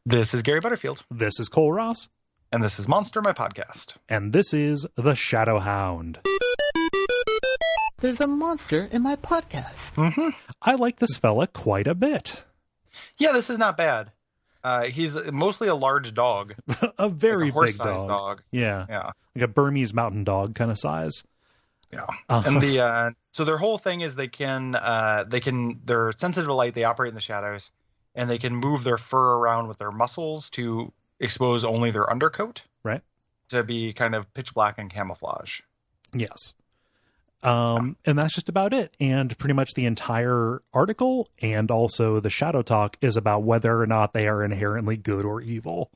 This is Gary Butterfield. This is Cole Ross. And this is Monster, my podcast. And this is the Shadowhound. There's a monster in my podcast. Mm-hmm. I like this fella quite a bit. Yeah, this is not bad. He's mostly a large dog. A very like a big dog. Yeah. Yeah. Like a Burmese mountain dog kind of size. Yeah. And so their whole thing is they're sensitive to light, they operate in the shadows, and they can move their fur around with their muscles to expose only their undercoat. Right. To be kind of pitch black and camouflage. Yes. And that's just about it. And pretty much the entire article and also the Shadow Talk is about whether or not they are inherently good or evil.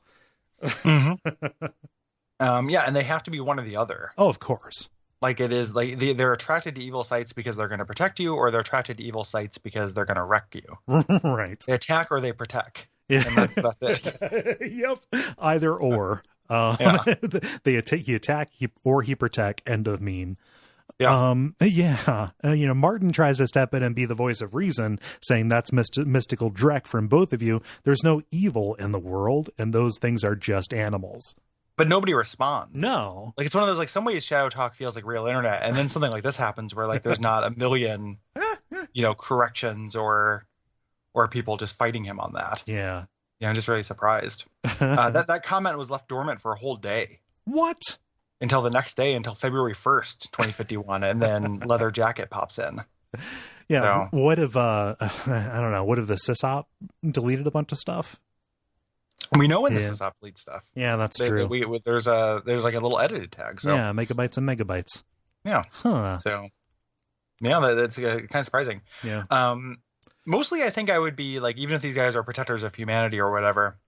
Mm-hmm. Yeah, and they have to be one or the other. Oh, of course. Like it is like they're attracted to evil sights because they're going to protect you, or they're attracted to evil sights because they're going to wreck you. Right. They attack or they protect. Yeah. And that's it. Yep. Either or. Yeah. He attack or he protect. End of meme. Yeah. Martin tries to step in and be the voice of reason, saying that's mystical dreck from both of you. There's no evil in the world, and those things are just animals. But nobody responds. No. Like it's one of those, like, some ways Shadow Talk feels like real internet, and then something like this happens where like there's not a million, corrections or people just fighting him on that. Yeah. Yeah, I'm just really surprised. That comment was left dormant for a whole day. What? Until the next day, until February 1st, 2051, and then Leather Jacket pops in. Yeah. So. What if I don't know? What if the sysop deleted a bunch of stuff? We know when the sysop deletes stuff. Yeah, that's true. There's like a little edited tag. So yeah, megabytes and megabytes. Yeah. Huh. So yeah, that's kind of surprising. Yeah. Mostly, I think I would be like, even if these guys are protectors of humanity or whatever,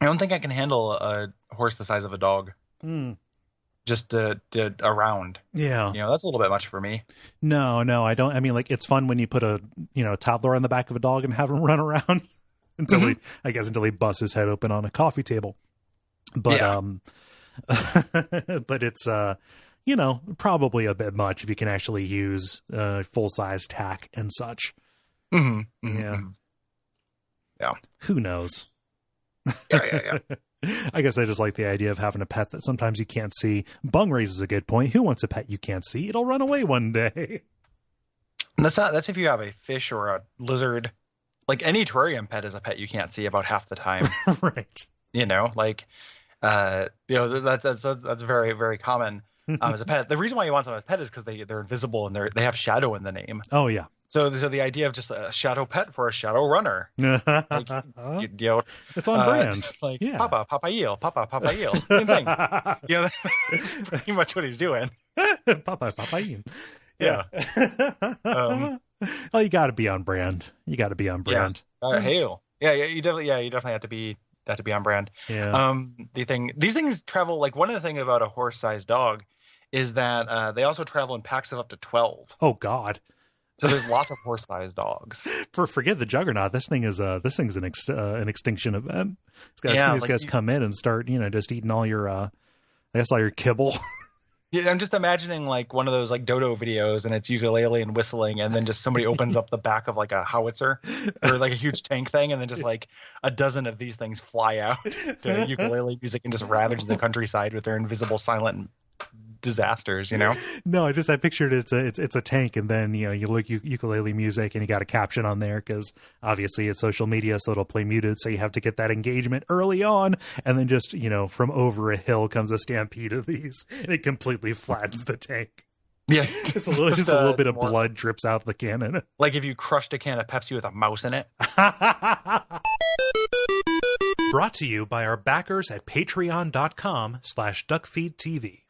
I don't think I can handle a horse the size of a dog. Just around. Yeah. That's a little bit much for me. No, I don't. I mean, like, it's fun when you put a toddler on the back of a dog and have him run around until he busts his head open on a coffee table. But but it's probably a bit much if you can actually use full size tack and such. Mm-hmm. Mm-hmm. Yeah. Yeah. Who knows? Yeah. I guess I just like the idea of having a pet that sometimes you can't see. Bung raises a good point. Who wants a pet you can't see? It'll run away one day. And that's if you have a fish or a lizard. Like, any terrarium pet is a pet you can't see about half the time. Right. That's very, very common as a pet. The reason why you want someone as a pet is because they're invisible and they have shadow in the name. Oh, yeah. So the idea of just a shadow pet for a shadow runner, it's on brand. Like, yeah. Papa eel, same thing. That's pretty much what he's doing. Papa eel. Yeah. Well, you got to be on brand. You Hail. Yeah. You definitely have to be on brand. Yeah. These things travel. Like, one of the things about a horse-sized dog is that they also travel in packs of up to 12. Oh God. So there's lots of horse-sized dogs. Forget the Juggernaut. This thing's an extinction event. These guys come in and start, just eating all your, all your kibble. Yeah, I'm just imagining like one of those like Dodo videos, and it's ukulele and whistling, and then just somebody opens up the back of like a howitzer or like a huge tank thing, and then just like a dozen of these things fly out to ukulele music and just ravage the countryside with their invisible silent disasters. No, I pictured it's a tank, and then you look ukulele music and you got a caption on there because obviously it's social media, so it'll play muted, so you have to get that engagement early on, and then just from over a hill comes a stampede of these and it completely flattens the tank. Yeah, just a little bit of blood drips out the cannon, like if you crushed a can of Pepsi with a mouse in it. Brought to you by our backers at patreon.com/Duckfeed.tv.